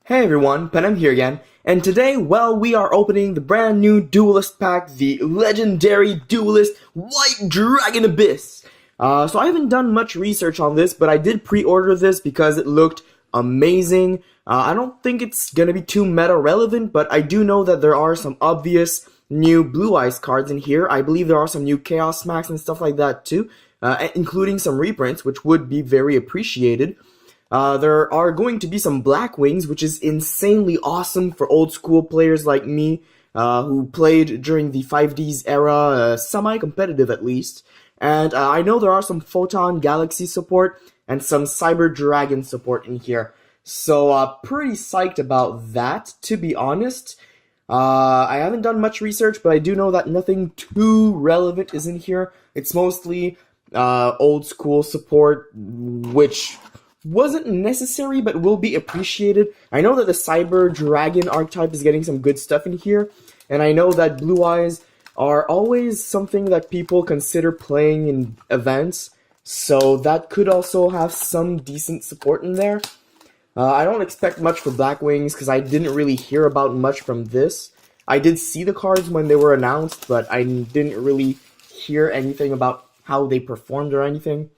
Hey everyone, Penem here again, and today, well, we are opening the brand new Duelist pack, the legendary Duelist White Dragon Abyss. So I haven't done much research on this, but I did pre-order this because it looked amazing. I don't think it's gonna be too meta relevant, but I do know that there are some obvious new Blue Eyes cards in here. I believe there are some new Chaos Smacks and stuff like that too, including some reprints, which would be very appreciated. There are going to be some Black Wings, which is insanely awesome for old school players like me, who played during the 5Ds era, semi-competitive at least. And I know there are some Photon Galaxy support and some Cyber Dragon support in here. So pretty psyched about that, to be honest. I haven't done much research, but I do know that nothing too relevant is in here. It's mostly old school support, which wasn't necessary but will be appreciated. I know that the Cyber Dragon archetype is getting some good stuff in here, and I know that Blue Eyes are always something that people consider playing in events, so that could also have some decent support in there. I don't expect much for Black Wings because I didn't really hear about much from this. I did see the cards when they were announced, but I didn't really hear anything about how they performed or anything.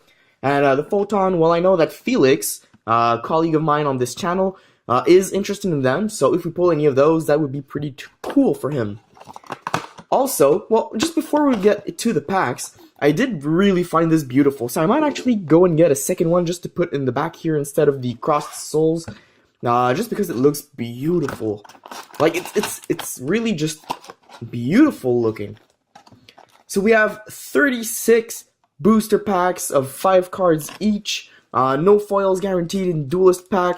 And the Photon, well, I know that Felix, a colleague of mine on this channel, is interested in them, so if we pull any of those, that would be pretty cool for him. Also, well, just before we get to the packs, I did really find this beautiful, so I might actually go and get a second one just to put in the back here instead of the crossed souls, just because it looks beautiful. Like, it's really just beautiful looking. So we have 36 booster packs of 5 cards each, no foils guaranteed in Duelist pack,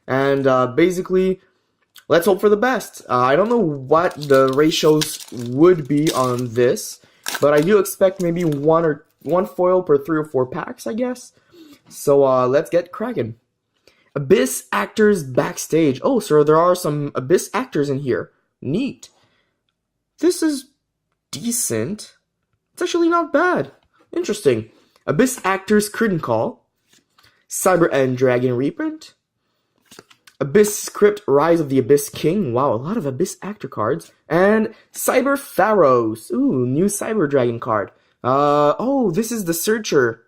and basically, let's hope for the best. I don't know what the ratios would be on this, but I do expect maybe one foil per 3 or 4 packs, I guess. So let's get cracking. Abyss actors backstage. Oh, so there are some Abyss actors in here. Neat. This is decent. It's actually not bad. Interesting. Abyss Actors Curtain Call, Cyber End Dragon reprint, Abyss Script Rise of the Abyss King. Wow, a lot of Abyss Actor cards. And Cyber Pharaohs. Ooh, new Cyber Dragon card. Oh, this is the Searcher.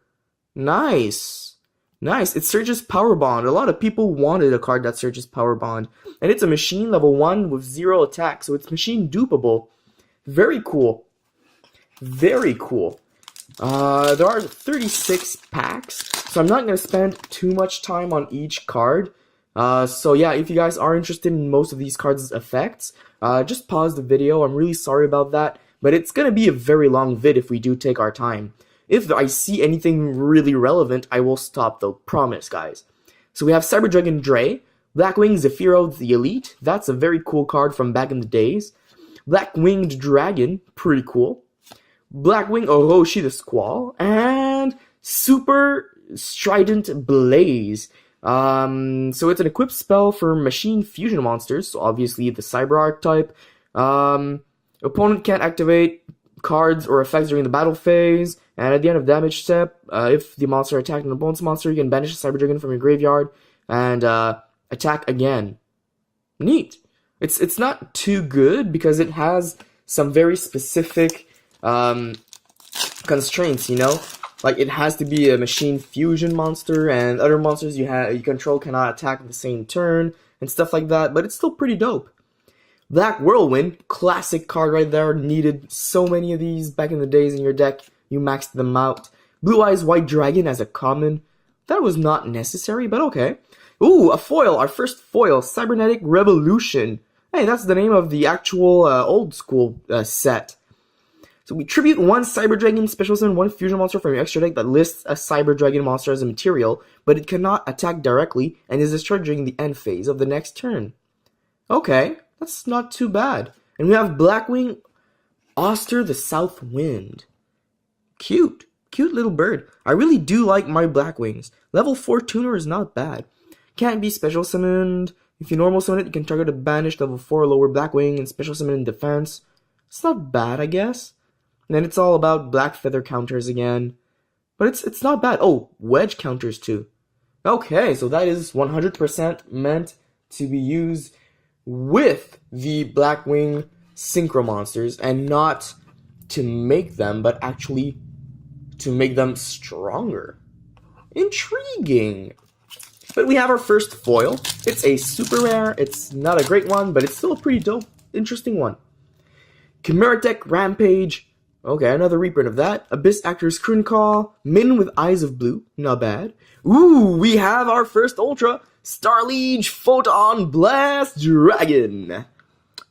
Nice. Nice. It searches Power Bond. A lot of people wanted a card that searches Power Bond. And it's a machine level 1 with 0 attack, so it's machine dupable. Very cool. Very cool. There are 36 packs, so I'm not going to spend too much time on each card. So yeah, if you guys are interested in most of these cards' effects, just pause the video. I'm really sorry about that, but it's going to be a very long vid if we do take our time. If I see anything really relevant, I will stop though, promise guys. So we have Cyber Dragon Dre, Black Wings Zephyro the Elite, that's a very cool card from back in the days. Black Winged Dragon, pretty cool. Blackwing Orochi the Squall, and Super Strident Blaze. So it's an equipped spell for machine fusion monsters, so obviously the Cyber archetype. Opponent can't activate cards or effects during the battle phase, and at the end of damage step, if the monster attacked an opponent's monster, you can banish a Cyber Dragon from your graveyard and attack again. Neat. It's not too good because it has some very specific constraints, you know, like it has to be a machine fusion monster, and other monsters you control cannot attack at the same turn and stuff like that. But it's still pretty dope. Black Whirlwind, classic card right there. Needed so many of these back in the days in your deck. You maxed them out. Blue Eyes White Dragon as a common. That was not necessary, but okay. Ooh, a foil. Our first foil, Cybernetic Revolution. Hey, that's the name of the actual old school set. So we tribute 1 Cyber Dragon special summon 1 fusion monster from your extra deck that lists a Cyber Dragon monster as a material, but it cannot attack directly and is destroyed during the end phase of the next turn. Okay, that's not too bad. And we have Blackwing Oster the South Wind. Cute. Cute little bird. I really do like my Blackwings. Level 4 tuner is not bad. Can't be special summoned. If you normal summon it, you can target a banished level 4 or lower Blackwing and special summon in defense. It's not bad, I guess. And then it's all about black feather counters again. But it's not bad. Oh, wedge counters too. Okay, so that is 100% meant to be used with the Blackwing Synchro monsters, and not to make them, but actually to make them stronger. Intriguing! But we have our first foil. It's a super rare. It's not a great one, but it's still a pretty dope, interesting one. Chimera Deck Rampage. Okay, another reprint of that. Abyss Actor's Croon Call. Min with Eyes of Blue. Not bad. Ooh, we have our first Ultra. Starliege Photon Blast Dragon.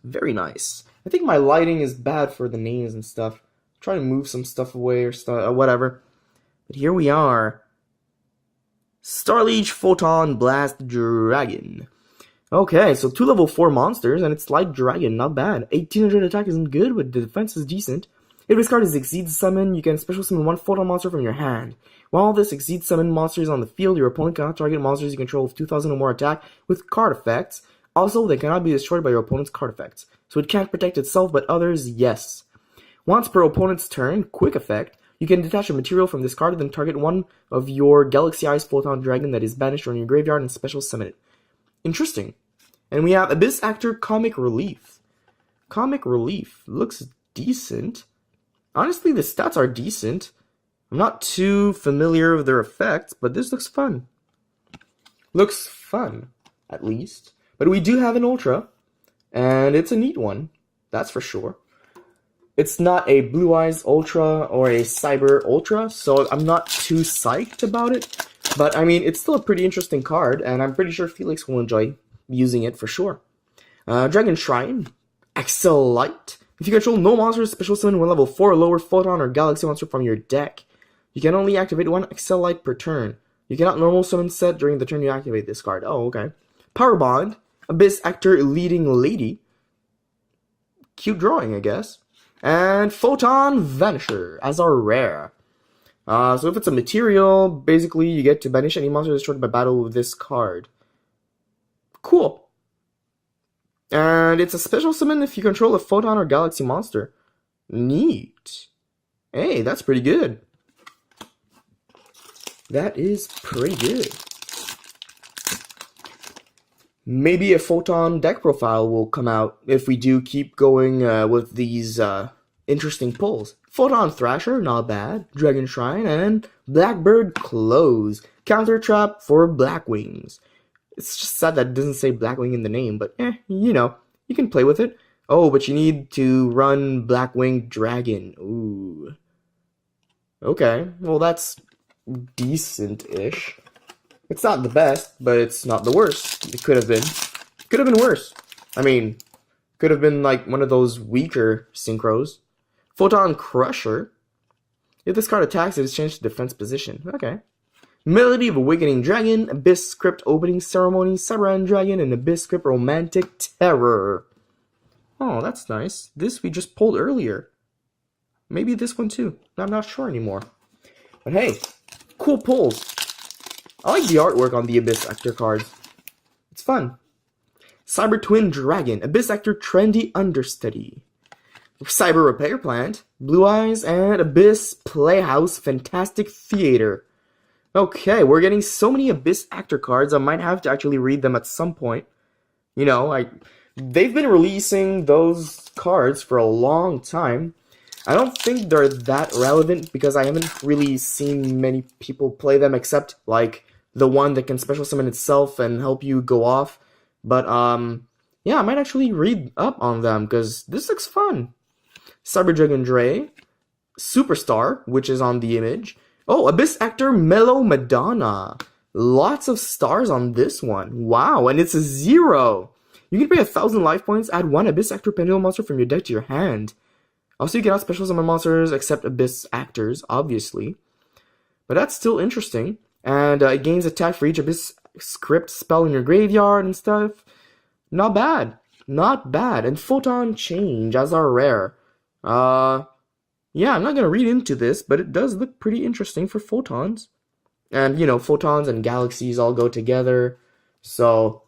Very nice. I think my lighting is bad for the names and stuff. I'm trying to move some stuff away or whatever. But here we are. Starliege Photon Blast Dragon. Okay, so 2 level 4 monsters, and it's Light Dragon, not bad. 1800 attack isn't good, but the defense is decent. If this card is Exceed Summon, you can special summon 1 Photon monster from your hand. While this Exceed Summon monster is on the field, your opponent cannot target monsters you control with 2000 or more attack with card effects. Also, they cannot be destroyed by your opponent's card effects. So it can't protect itself, but others, yes. Once per opponent's turn, quick effect, you can detach a material from this card and then target one of your Galaxy Eyes Photon Dragon that is banished from your graveyard and special summon it. Interesting. And we have Abyss Actor Comic Relief. Comic Relief looks decent. Honestly, the stats are decent. I'm not too familiar with their effects, but this looks fun. Looks fun, at least. But we do have an Ultra, and it's a neat one. That's for sure. It's not a Blue Eyes Ultra or a Cyber Ultra, so I'm not too psyched about it. But, I mean, it's still a pretty interesting card, and I'm pretty sure Felix will enjoy using it for sure. Dragon Shrine. Axel Light. If you control no monsters, special summon 1 level 4 or lower Photon or Galaxy monster from your deck. You can only activate 1 Axel Light per turn. You cannot normal summon set during the turn you activate this card. Oh, okay. Power Bond. Abyss Actor Leading Lady. Cute drawing, I guess. And Photon Vanisher as our rare. So if it's a material, basically you get to banish any monster destroyed by battle with this card. Cool. And it's a special summon if you control a Photon or Galaxy monster. Neat. Hey, that's pretty good. That is pretty good. Maybe a Photon deck profile will come out if we do keep going with these interesting pulls. Photon Thrasher, not bad. Dragon Shrine, and Blackbird Close. Counter Trap for Blackwings. It's just sad that it doesn't say Blackwing in the name, but you know, you can play with it. Oh, but you need to run Blackwing Dragon. Ooh. Okay, well that's decent-ish. It's not the best, but it's not the worst. It could have been. Could have been worse. I mean, could have been like one of those weaker synchros. Photon Crusher. If this card attacks, it is changed to defense position. Okay. Melody of Awakening Dragon, Abyss Script Opening Ceremony, Cyberan Dragon, and Abyss Script Romantic Terror. Oh, that's nice. This we just pulled earlier. Maybe this one too. I'm not sure anymore. But hey, cool pulls. I like the artwork on the Abyss Actor cards. It's fun. Cyber Twin Dragon, Abyss Actor Trendy Understudy. Cyber Repair Plant, Blue Eyes, and Abyss Playhouse Fantastic Theater. Okay, we're getting so many Abyss Actor cards, I might have to actually read them at some point. You know, they've been releasing those cards for a long time. I don't think they're that relevant because I haven't really seen many people play them except, like, the one that can special summon itself and help you go off. But, yeah, I might actually read up on them because this looks fun. Cyber Dragon Dre, Superstar, which is on the image. Oh, Abyss Actor Mellow Madonna. Lots of stars on this one. Wow, and it's a 0. You can pay 1,000 life points, add 1 Abyss Actor Pendulum monster from your deck to your hand. Also, you cannot special summon monsters except Abyss Actors, obviously. But that's still interesting. And it gains attack for each Abyss Script spell in your graveyard and stuff. Not bad. Not bad. And Photon Change as our rare. Yeah, I'm not going to read into this, but it does look pretty interesting for photons. And, you know, photons and galaxies all go together. So,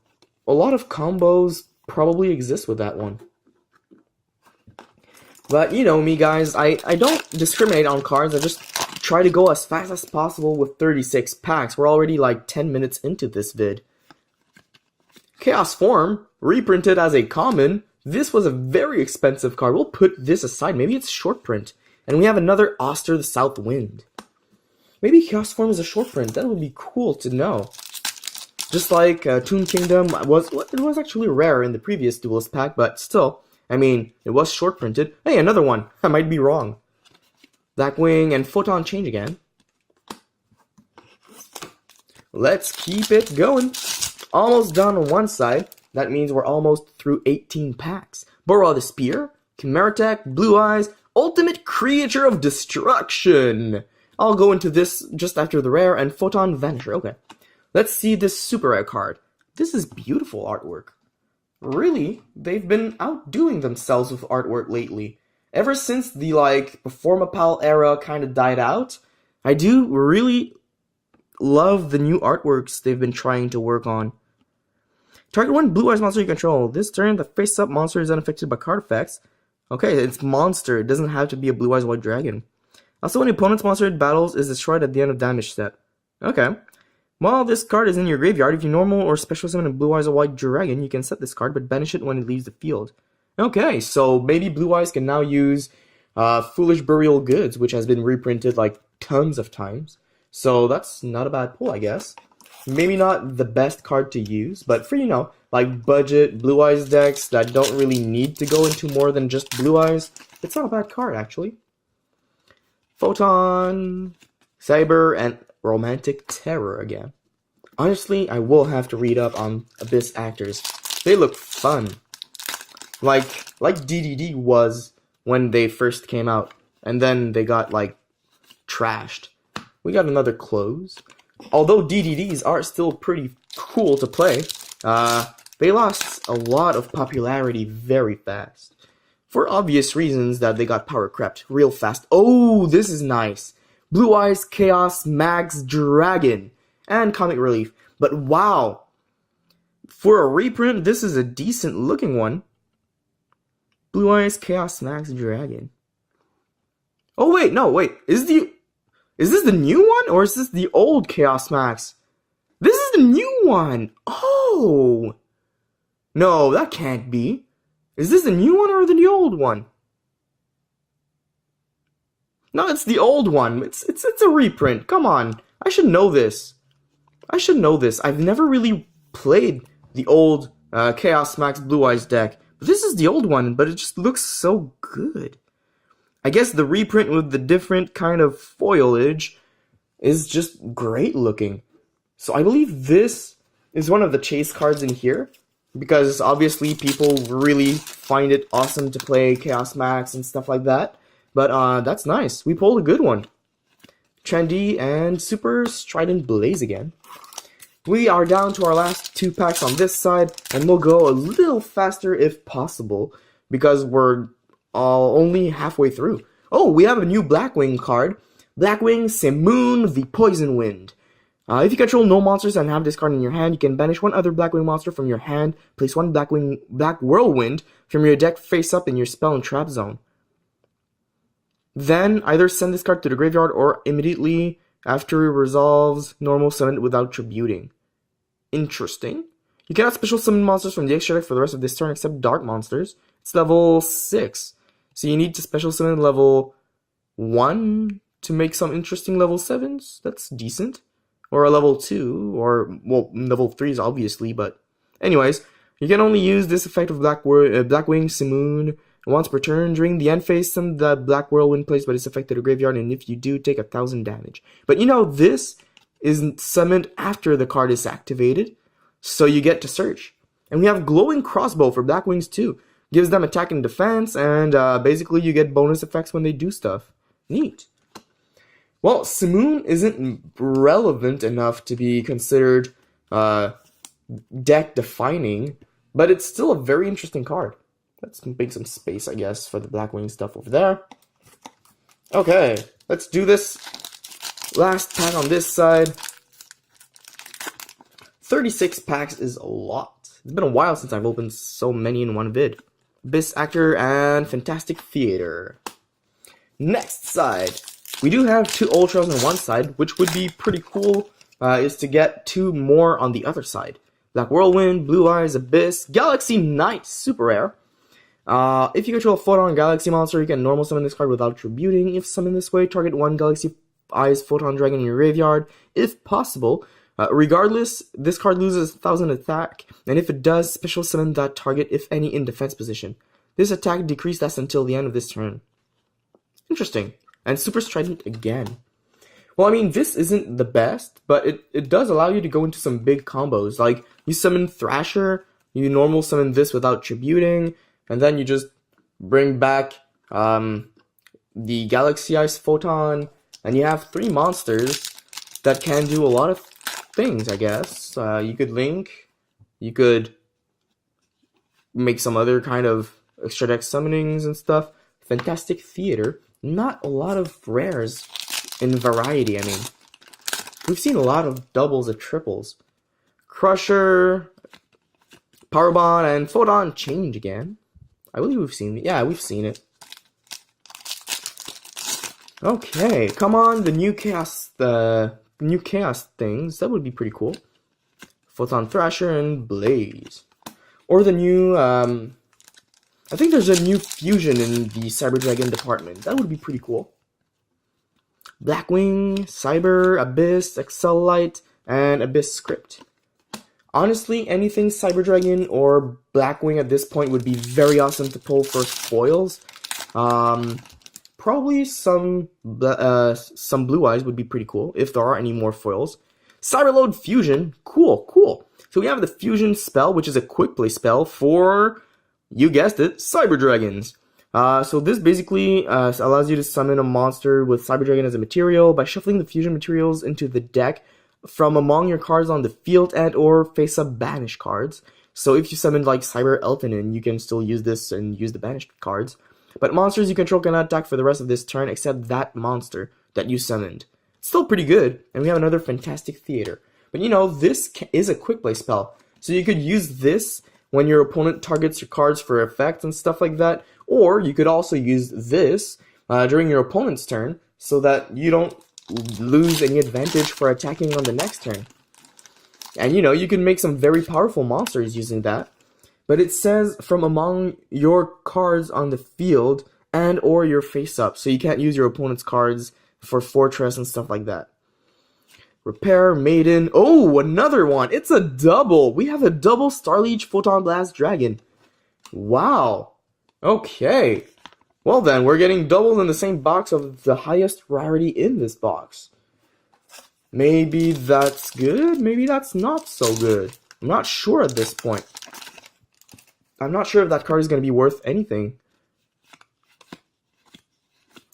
a lot of combos probably exist with that one. But, you know me, guys, I don't discriminate on cards. I just try to go as fast as possible with 36 packs. We're already like 10 minutes into this vid. Chaos Form, reprinted as a common. This was a very expensive card. We'll put this aside. Maybe it's short print. And we have another Oster the South Wind. Maybe Chaos Form is a short print. That would be cool to know. Just like Toon Kingdom it was actually rare in the previous Duelist pack, but still, I mean, it was short printed. Hey, another one. I might be wrong. Blackwing and Photon change again. Let's keep it going. Almost done on one side. That means we're almost through 18 packs. Borrow the Spear, Chimera Tech, Blue Eyes, Ultimate Creature of Destruction. I'll go into this just after the rare and Photon Vanisher. Okay. Let's see this super rare card. This is beautiful artwork. Really, they've been outdoing themselves with artwork lately. Ever since the, Performapal era kind of died out, I do really love the new artworks they've been trying to work on. Target one Blue Eyes monster you control. This turn, the face-up monster is unaffected by card effects. Okay, it's monster. It doesn't have to be a Blue Eyes White Dragon. Also, when opponent's monster in battles is destroyed at the end of damage step. Okay. While this card is in your graveyard, if you normal or special summon a Blue Eyes or White Dragon, you can set this card, but banish it when it leaves the field. Okay, so maybe Blue Eyes can now use Foolish Burial Goods, which has been reprinted tons of times. So that's not a bad pull, I guess. Maybe not the best card to use, but for, budget Blue Eyes decks that don't really need to go into more than just Blue Eyes, it's not a bad card, actually. Photon, Cyber, and Romantic Terror again. Honestly, I will have to read up on Abyss actors. They look fun. Like DDD was when they first came out, and then they got, trashed. We got another close. Although DDDs are still pretty cool to play, they lost a lot of popularity very fast. For obvious reasons that they got power crept real fast. Oh, this is nice. Blue Eyes Chaos Max Dragon and Comic Relief. But wow, for a reprint, this is a decent looking one. Blue Eyes Chaos Max Dragon. Oh wait, no, wait. Is this the new one or is this the old Chaos Max? This is the new one. Oh. No, that can't be. Is this the new one or the old one? No, it's the old one. It's a reprint. Come on. I should know this. I've never really played the old Chaos Max Blue Eyes deck. But this is the old one, but it just looks so good. I guess the reprint with the different kind of foliage is just great looking. So I believe this is one of the chase cards in here, because obviously people really find it awesome to play Chaos Max and stuff like that. But that's nice. We pulled a good one. Trendy and Super Strident Blaze again. We are down to our last two packs on this side, and we'll go a little faster if possible, because we're only halfway through. Oh, we have a new Blackwing card. Blackwing Simoon the Poison Wind. If you control no monsters and have this card in your hand, you can banish one other Blackwing monster from your hand, place one Black Whirlwind from your deck face up in your spell and trap zone. Then either send this card to the graveyard or immediately after it resolves, normal summon it without tributing. Interesting. You cannot special summon monsters from the extra deck for the rest of this turn except dark monsters. It's level 6. So you need to special summon level 1 to make some interesting level 7s. That's decent. Or a level 2, or, well, level 3s obviously, but anyways, you can only use this effect of Blackwing Simoon once per turn. During the end phase, summon the Black Whirlwind placed by this effect to the graveyard, and if you do, take 1,000 damage. But this is summoned after the card is activated, so you get to search. And we have Glowing Crossbow for Blackwings too. Gives them attack and defense, and basically you get bonus effects when they do stuff. Neat. Well, Simoon isn't relevant enough to be considered deck-defining, but it's still a very interesting card. Let's make some space, I guess, for the Blackwing stuff over there. Okay, let's do this. Last pack on this side. 36 packs is a lot. It's been a while since I've opened so many in one vid. Abyss Actor and Fantastic Theater. Next side. We do have 2 Ultras on one side, which would be pretty cool, is to get 2 more on the other side. Black Whirlwind, Blue Eyes, Abyss, Galaxy Knight, super rare. If you control a Photon Galaxy monster, you can normal summon this card without tributing. If summoned this way, target one Galaxy Eyes Photon Dragon in your graveyard, if possible. Regardless, this card loses 1000 attack, and if it does, special summon that target, if any, in defense position. This attack decreased us until the end of this turn. Interesting. And Super Strident again. Well, I mean, this isn't the best, but it does allow you to go into some big combos. Like, you summon Thrasher, you normal summon this without tributing, and then you just bring back the Galaxy Ice Photon, and you have 3 monsters that can do a lot of things, I guess. You could link, you could make some other kind of extra deck summonings and stuff. Fantastic Theater. Not a lot of rares in variety, I mean. We've seen a lot of doubles and triples. Crusher, Power Bond, and Photon Change again. I believe we've seen it. Yeah, we've seen it. Okay, come on, the new chaos things. That would be pretty cool. Photon Thrasher and Blaze. Or the new, I think there's a new fusion in the Cyber Dragon department. That would be pretty cool. Blackwing, Cyber, Abyss, Excel Light, and Abyss Script. Honestly, anything Cyber Dragon or Blackwing at this point would be very awesome to pull for foils. Probably some Blue Eyes would be pretty cool, if there are any more foils. Cyberload Fusion, cool. So we have the Fusion spell, which is a quick play spell for, you guessed it, Cyber Dragons. So this basically allows you to summon a monster with Cyber Dragon as a material by shuffling the fusion materials into the deck from among your cards on the field and or face-up banished cards. So if you summon like Cyber Elfinin, you can still use this and use the banished cards. But monsters you control cannot attack for the rest of this turn except that monster that you summoned. Still pretty good, and we have another Fantastic Theater. But you know, this is a quick play spell, so you could use this when your opponent targets your cards for effects and stuff like that, or you could also use this during your opponent's turn so that you don't lose any advantage for attacking on the next turn. And you know, you can make some very powerful monsters using that. But it says from among your cards on the field and or your face-up, so you can't use your opponent's cards for Fortress and stuff like that. Repair, Maiden. Oh, another one. It's a double. We have a double Starliege Photon Blast Dragon. Wow. Okay. Well then, we're getting doubles in the same box of the highest rarity in this box. Maybe that's good. Maybe that's not so good. I'm not sure at this point. I'm not sure if that card is going to be worth anything.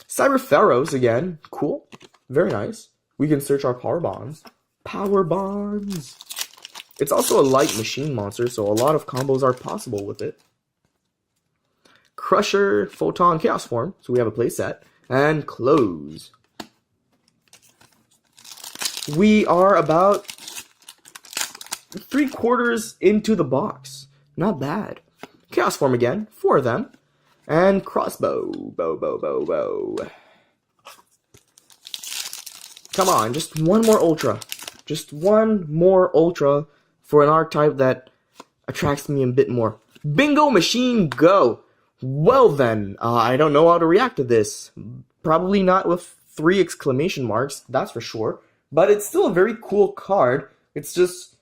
Cyber Pharaohs again. Cool. Very nice. We can search our power bonds. Power bonds! It's also a light machine monster, so a lot of combos are possible with it. Crusher, Photon, Chaos Form, so we have a playset. And Close. We are about 3/4 into the box. Not bad. Chaos Form again, 4 of them. And Crossbow. Bow. Come on, just one more Ultra. Just one more Ultra for an archetype that attracts me a bit more. Bingo Machine Go! Well then, I don't know how to react to this. Probably not with 3 exclamation marks, that's for sure. But it's still a very cool card. It's just,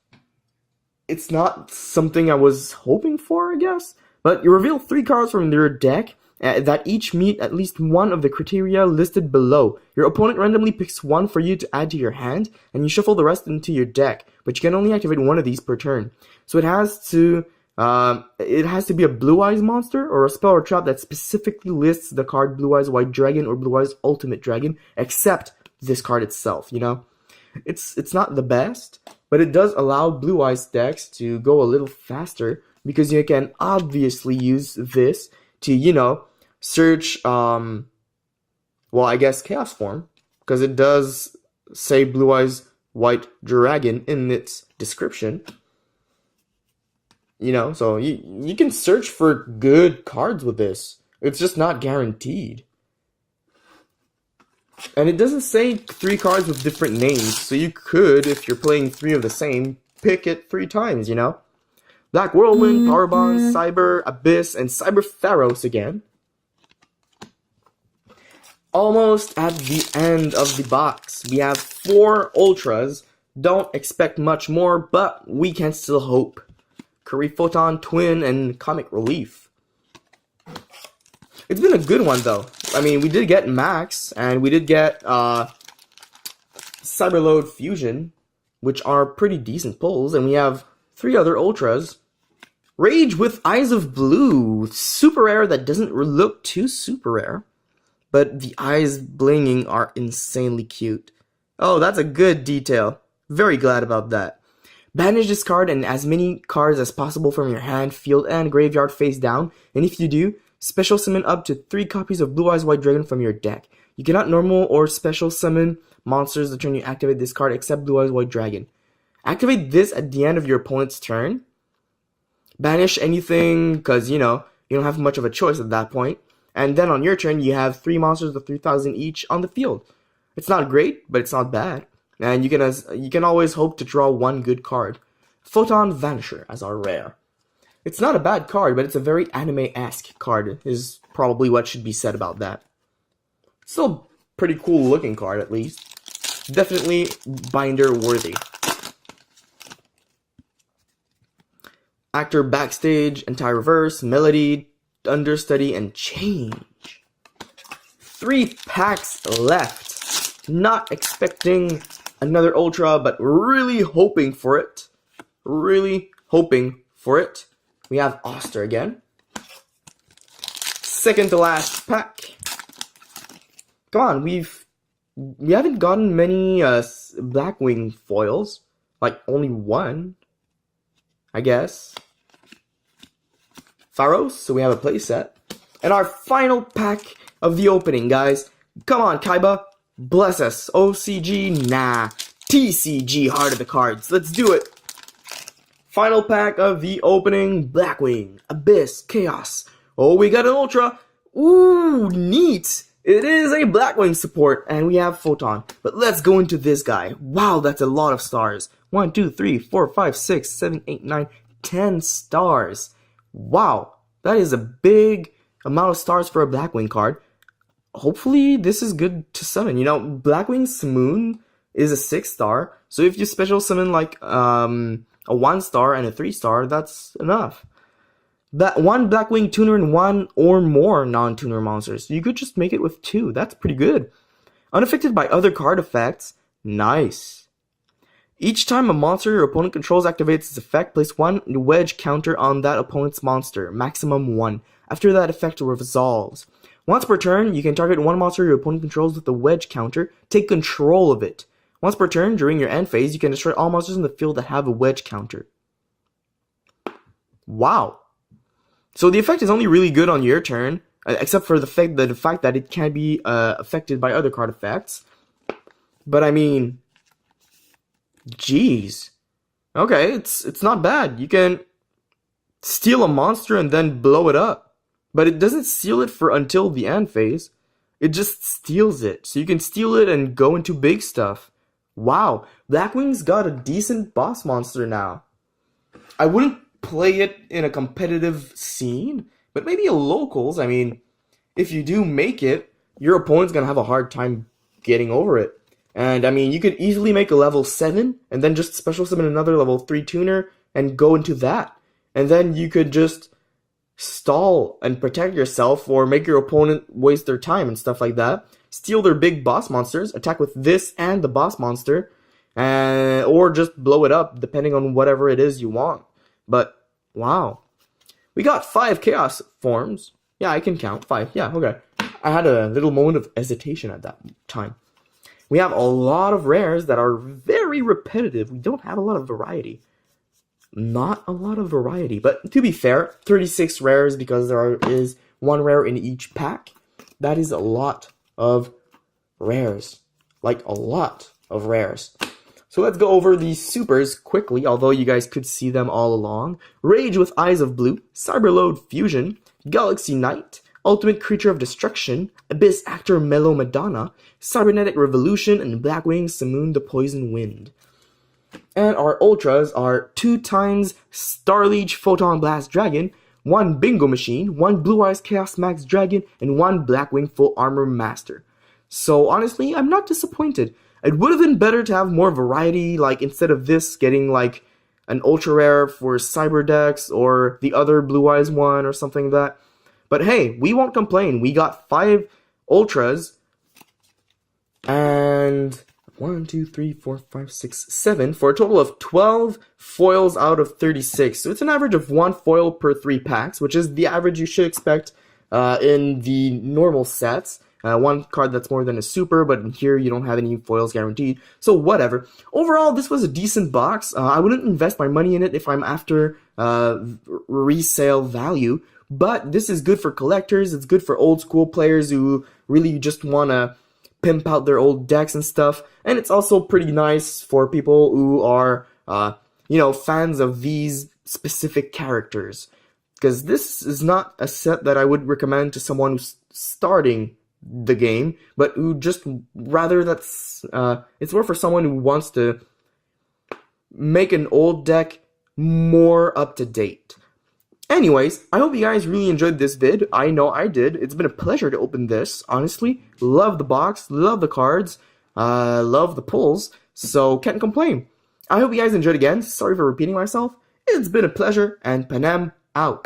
it's not something I was hoping for, I guess. But you reveal 3 cards from your deck that each meet at least one of the criteria listed below. Your opponent randomly picks one for you to add to your hand, and you shuffle the rest into your deck. But you can only activate one of these per turn. So it has to be a Blue Eyes monster or a spell or trap that specifically lists the card Blue Eyes White Dragon or Blue Eyes Ultimate Dragon, except this card itself, you know? It's not the best, but it does allow Blue Eyes decks to go a little faster, because you can obviously use this to, you know, search, well, I guess Chaos Form, because it does say Blue Eyes White Dragon in its description. You know, so you can search for good cards with this. It's just not guaranteed. And it doesn't say 3 cards with different names, so you could, if you're playing 3 of the same, pick it 3 times, you know? Black Whirlwind, Power Bond, Cyber, Abyss, and Cyber Pharaohs again. Almost at the end of the box. We have 4 Ultras. Don't expect much more, but we can still hope. Curry Photon, Twin, and Comic Relief. It's been a good one, though. I mean, we did get Max, and we did get Cyberload Fusion, which are pretty decent pulls, and we have 3 other Ultras. Rage with Eyes of Blue, super rare that doesn't look too super rare, but the eyes blinging are insanely cute. Oh, that's a good detail. Very glad about that. Banish this card and as many cards as possible from your hand, field, and graveyard face down, and if you do, special summon up to 3 copies of Blue Eyes White Dragon from your deck. You cannot normal or special summon monsters the turn you activate this card except Blue Eyes White Dragon. Activate this at the end of your opponent's turn. Banish anything, because, you know, you don't have much of a choice at that point. And then on your turn, you have 3 monsters of 3,000 each on the field. It's not great, but it's not bad. And you can always hope to draw 1 good card. Photon Vanisher as our rare. It's not a bad card, but it's a very anime-esque card, is probably what should be said about that. Still a pretty cool looking card, at least. Definitely binder worthy. Actor Backstage, Anti-Reverse, Melody, Understudy, and Change. 3 packs left. Not expecting another Ultra, but really hoping for it. Really hoping for it. We have Oster again. Second to last pack. Come on, we haven't gotten many Blackwing foils. Like, only 1. I guess. Pharaohs, so we have a playset. And our final pack of the opening, guys. Come on, Kaiba. Bless us. OCG, nah. TCG, Heart of the Cards. Let's do it. Final pack of the opening. Blackwing, Abyss, Chaos. Oh, we got an Ultra. Ooh, neat. It is a Blackwing support, and we have Photon. But let's go into this guy. Wow, that's a lot of stars. 1, 2, 3, 4, 5, 6, 7, 8, 9, 10 stars. Wow, that is a big amount of stars for a Blackwing card. Hopefully, this is good to summon. You know, Blackwing Simoon is a 6-star, so if you special summon like a 1-star and a 3-star, that's enough. That 1 Blackwing tuner and 1 or more non-tuner monsters. You could just make it with 2. That's pretty good. Unaffected by other card effects. Nice. Each time a monster your opponent controls activates its effect, place 1 wedge counter on that opponent's monster, maximum 1. After that effect resolves. Once per turn, you can target 1 monster your opponent controls with a wedge counter, take control of it. Once per turn, during your end phase, you can destroy all monsters in the field that have a wedge counter. Wow. So the effect is only really good on your turn, except for the fact that it can be affected by other card effects. But I mean, jeez. Okay, it's not bad. You can steal a monster and then blow it up. But it doesn't steal it for until the end phase. It just steals it. So you can steal it and go into big stuff. Wow, Blackwing's got a decent boss monster now. I wouldn't play it in a competitive scene, but maybe a locals. I mean, if you do make it, your opponent's gonna have a hard time getting over it. And I mean, you could easily make a level 7 and then just special summon another level 3 tuner and go into that. And then you could just stall and protect yourself or make your opponent waste their time and stuff like that. Steal their big boss monsters, attack with this and the boss monster, or just blow it up depending on whatever it is you want. But wow. We got 5 chaos forms. Yeah, I can count 5. Yeah, okay. I had a little moment of hesitation at that time. We have a lot of rares that are very repetitive. We don't have a lot of variety. Not a lot of variety. But to be fair, 36 rares because there is 1 rare in each pack. That is a lot of rares. Like a lot of rares. So let's go over these supers quickly, although you guys could see them all along. Rage with Eyes of Blue, Cyberload Fusion, Galaxy Knight, Ultimate Creature of Destruction, Abyss Actor Mellow Madonna, Cybernetic Revolution, and Blackwing Simoon the Poison Wind. And our ultras are 2 times Starleech Photon Blast Dragon, 1 Bingo Machine, 1 Blue Eyes Chaos Max Dragon, and 1 Blackwing Full Armor Master. So honestly, I'm not disappointed. It would have been better to have more variety, like instead of this getting like an ultra rare for Cyberdex or the other Blue Eyes one or something like that. But hey, we won't complain. We got 5 ultras and 1, 2, 3, 4, 5, 6, 7 for a total of 12 foils out of 36. So it's an average of 1 foil per 3 packs, which is the average you should expect in the normal sets. 1 card that's more than a super, but in here you don't have any foils guaranteed, so whatever. Overall, this was a decent box. I wouldn't invest my money in it if I'm after resale value, but this is good for collectors, it's good for old school players who really just want to pimp out their old decks and stuff, and it's also pretty nice for people who are, fans of these specific characters. Because this is not a set that I would recommend to someone who's starting the game, but who just rather it's more for someone who wants to make an old deck more up to date. Anyways, I hope you guys really enjoyed this vid. I know I did. It's been a pleasure to open this, honestly. Love the box, love the cards, love the pulls, so can't complain. I hope you guys enjoyed again. Sorry for repeating myself. It's been a pleasure, and Panem out.